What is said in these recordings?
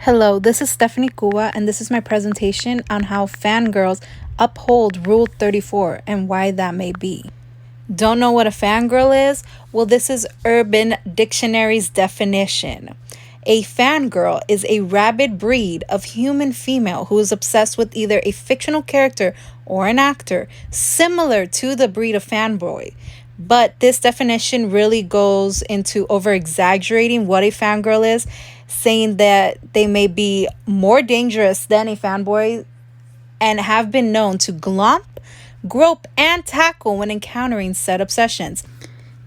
Hello, this is Stephanie Cuba, and this is my presentation on how fangirls uphold Rule 34 and why that may be. Don't know what a fangirl is? Well, this is Urban Dictionary's definition. A fangirl is a rabid breed of human female who is obsessed with either a fictional character or an actor, similar to the breed of fanboy. But this definition really goes into over-exaggerating what a fangirl is, saying that they may be more dangerous than a fanboy and have been known to glomp, grope, and tackle when encountering said obsessions.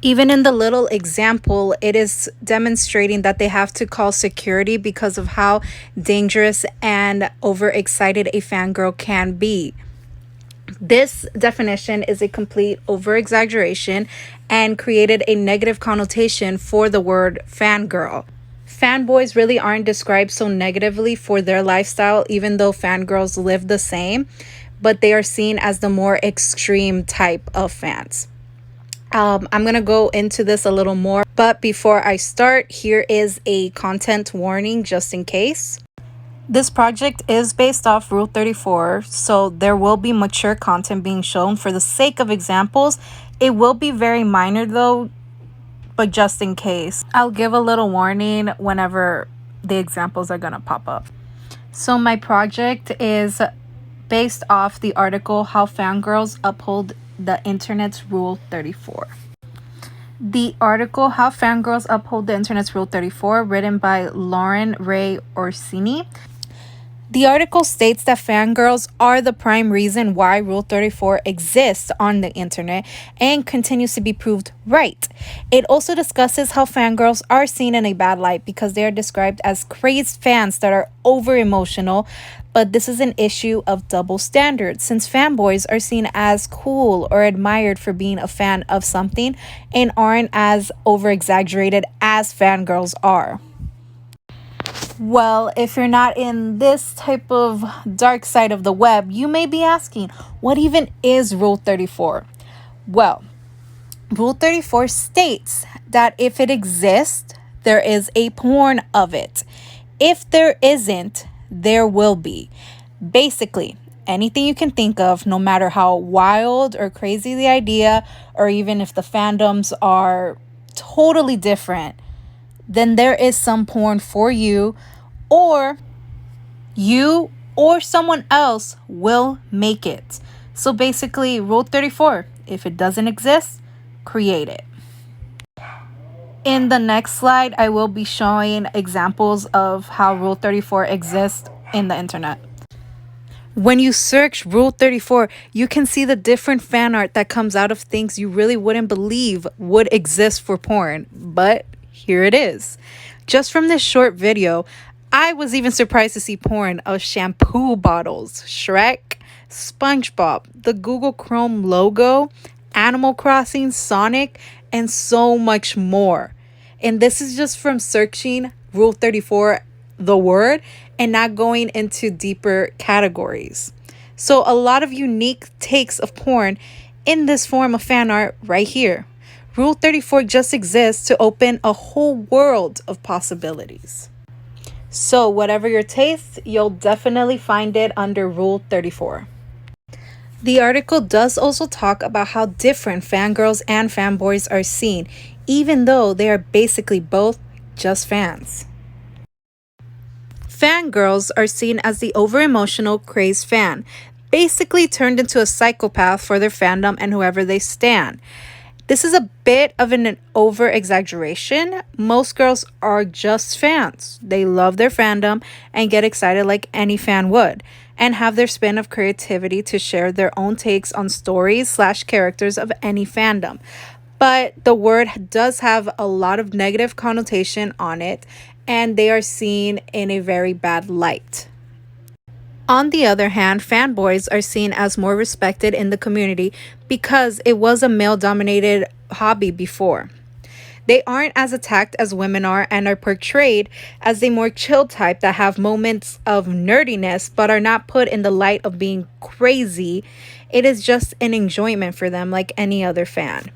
Even in the little example, it is demonstrating that they have to call security because of how dangerous and overexcited a fangirl can be. This definition is a complete over-exaggeration and created a negative connotation for the word fangirl. Fanboys really aren't described so negatively for their lifestyle, even though fangirls live the same, but they are seen as the more extreme type of fans. I'm going to go into this a little more, but before I start, here is a content warning just in case. This project is based off Rule 34, so there will be mature content being shown for the sake of examples. It will be very minor though, but just in case, I'll give a little warning whenever the examples are going to pop up. So my project is based off the article How Fangirls Uphold the Internet's Rule 34. The article How Fangirls Uphold the Internet's Rule 34, written by Lauren Ray Orsini. The article states that fangirls are the prime reason why Rule 34 exists on the internet and continues to be proved right. It also discusses how fangirls are seen in a bad light because they are described as crazed fans that are over-emotional, but this is an issue of double standards since fanboys are seen as cool or admired for being a fan of something and aren't as over-exaggerated as fangirls are. Well, if you're not in this type of dark side of the web, you may be asking, what even is Rule 34? Well, Rule 34 states that if it exists, there is a porn of it. If there isn't, there will be. Basically, anything you can think of, no matter how wild or crazy the idea, or even if the fandoms are totally different, then there is some porn for you or someone else will make it. So basically, Rule 34, if it doesn't exist, create it. In the next slide, I will be showing examples of how Rule 34 exists in the internet. When you search Rule 34, you can see the different fan art that comes out of things you really wouldn't believe would exist for porn, but here it is. Just from this short video, I was even surprised to see porn of shampoo bottles, Shrek, SpongeBob, the Google Chrome logo, Animal Crossing, Sonic, and so much more. And this is just from searching Rule 34, the word, and not going into deeper categories. So a lot of unique takes of porn in this form of fan art right here. Rule 34 just exists to open a whole world of possibilities. So whatever your taste, you'll definitely find it under Rule 34. The article does also talk about how different fangirls and fanboys are seen, even though they are basically both just fans. Fangirls are seen as the over-emotional, crazed fan, basically turned into a psychopath for their fandom and whoever they stan. This is a bit of an over-exaggeration. Most girls are just fans. They love their fandom and get excited like any fan would, and have their spin of creativity to share their own takes on stories/characters of any fandom. But the word does have a lot of negative connotation on it, and they are seen in a very bad light. On the other hand, fanboys are seen as more respected in the community because it was a male-dominated hobby before. They aren't as attacked as women are and are portrayed as a more chill type that have moments of nerdiness but are not put in the light of being crazy. It is just an enjoyment for them like any other fan.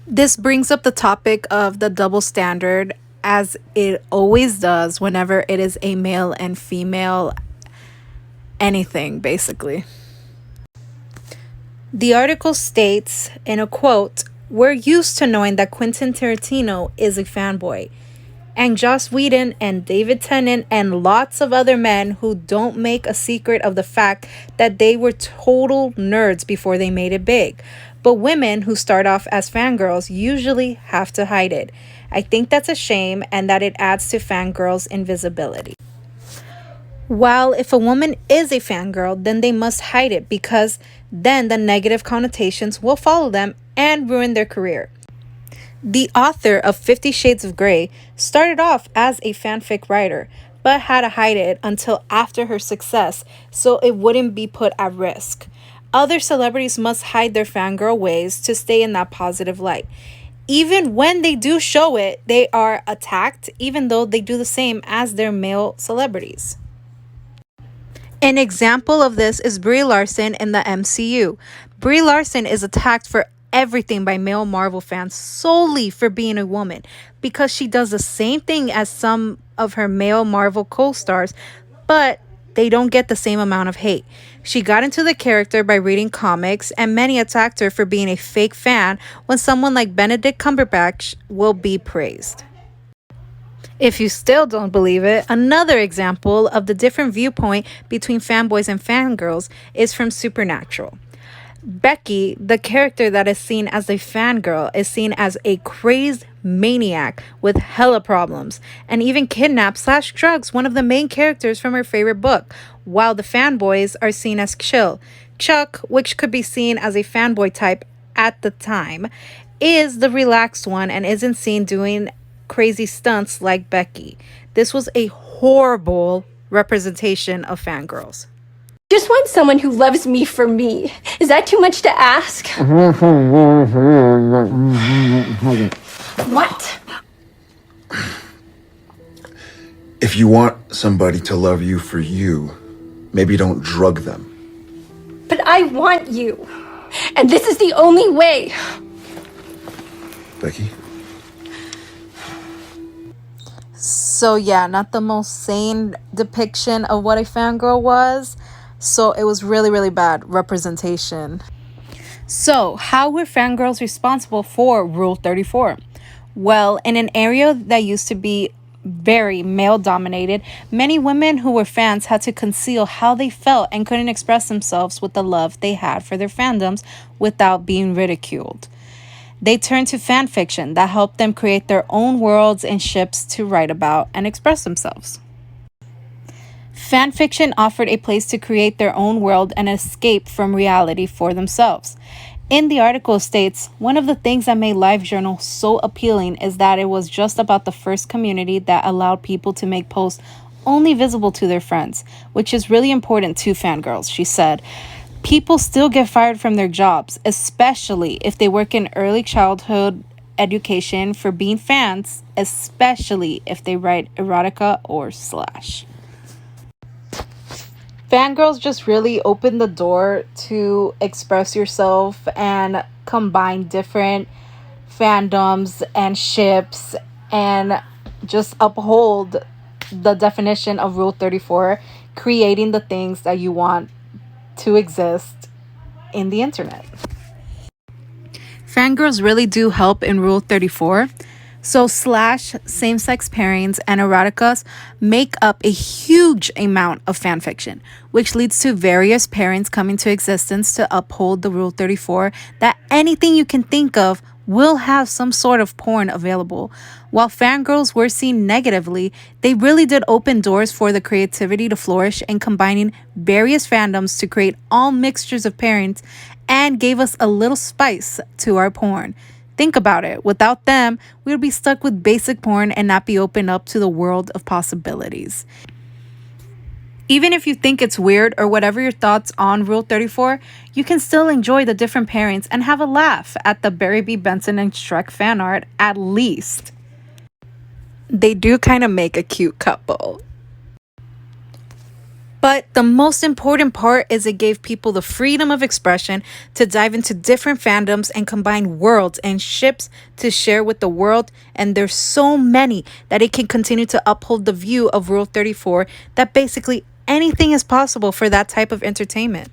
This brings up the topic of the double standard as it always does whenever it is a male and female anything, basically. The article states, in a quote, "We're used to knowing that Quentin Tarantino is a fanboy, and Joss Whedon and David Tennant and lots of other men who don't make a secret of the fact that they were total nerds before they made it big. But women who start off as fangirls usually have to hide it. I think that's a shame and that it adds to fangirls' invisibility." While if a woman is a fangirl, then they must hide it because then the negative connotations will follow them and ruin their career. The author of 50 Shades of Grey started off as a fanfic writer, but had to hide it until after her success so it wouldn't be put at risk. Other celebrities must hide their fangirl ways to stay in that positive light. Even when they do show it, they are attacked, even though they do the same as their male celebrities. An example of this is Brie Larson in the MCU. Brie Larson is attacked for everything by male Marvel fans solely for being a woman because she does the same thing as some of her male Marvel co-stars, but they don't get the same amount of hate. She got into the character by reading comics, and many attacked her for being a fake fan when someone like Benedict Cumberbatch will be praised. If you still don't believe it, another example of the different viewpoint between fanboys and fangirls is from Supernatural. Becky, the character that is seen as a fangirl, is seen as a crazed maniac with hella problems and even kidnaps/drugs one of the main characters from her favorite book, while the fanboys are seen as chill. Chuck, which could be seen as a fanboy type at the time, is the relaxed one and isn't seen doing crazy stunts like Becky. This was a horrible representation of fangirls. Just want someone who loves me for me. Is that too much to ask? What? If you want somebody to love you for you, maybe don't drug them. But I want you. And this is the only way. Becky? So yeah, not the most sane depiction of what a fangirl was. So it was really, really bad representation. So how were fangirls responsible for Rule 34? Well, in an area that used to be very male dominated, many women who were fans had to conceal how they felt and couldn't express themselves with the love they had for their fandoms without being ridiculed. They turned to fan fiction that helped them create their own worlds and ships to write about and express themselves. Fan fiction offered a place to create their own world and escape from reality for themselves. In the article states, one of the things that made LiveJournal so appealing is that it was just about the first community that allowed people to make posts only visible to their friends, which is really important to fangirls, she said. People still get fired from their jobs, especially if they work in early childhood education for being fans, especially if they write erotica or slash. Fangirls just really open the door to express yourself and combine different fandoms and ships and just uphold the definition of Rule 34, creating the things that you want to exist in the internet. Fangirls really do help in Rule 34. So slash, same-sex pairings, and eroticas make up a huge amount of fanfiction, which leads to various pairings coming to existence to uphold the Rule 34 that anything you can think of will have some sort of porn available. While fangirls were seen negatively, they really did open doors for the creativity to flourish in combining various fandoms to create all mixtures of pairings and gave us a little spice to our porn. Think about it. Without them, we would be stuck with basic porn and not be opened up to the world of possibilities. Even if you think it's weird or whatever your thoughts on Rule 34, you can still enjoy the different pairings and have a laugh at the Barry B. Benson and Shrek fan art at least. They do kind of make a cute couple. But the most important part is it gave people the freedom of expression to dive into different fandoms and combine worlds and ships to share with the world. And there's so many that it can continue to uphold the view of Rule 34 that basically anything is possible for that type of entertainment.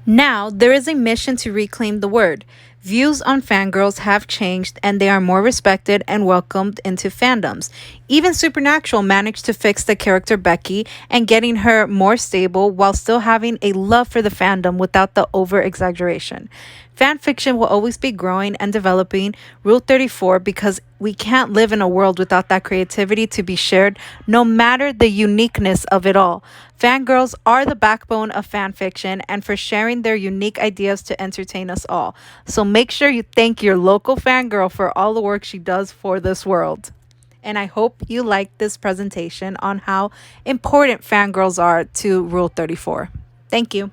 Now, there is a mission to reclaim the word. Views on fangirls have changed and they are more respected and welcomed into fandoms. Even Supernatural managed to fix the character Becky and getting her more stable while still having a love for the fandom without the over exaggeration. Fan fiction will always be growing and developing Rule 34 because we can't live in a world without that creativity to be shared, no matter the uniqueness of it all. Fangirls are the backbone of fan fiction and for sharing their unique ideas to entertain us all. So make sure you thank your local fangirl for all the work she does for this world. And I hope you liked this presentation on how important fangirls are to Rule 34. Thank you.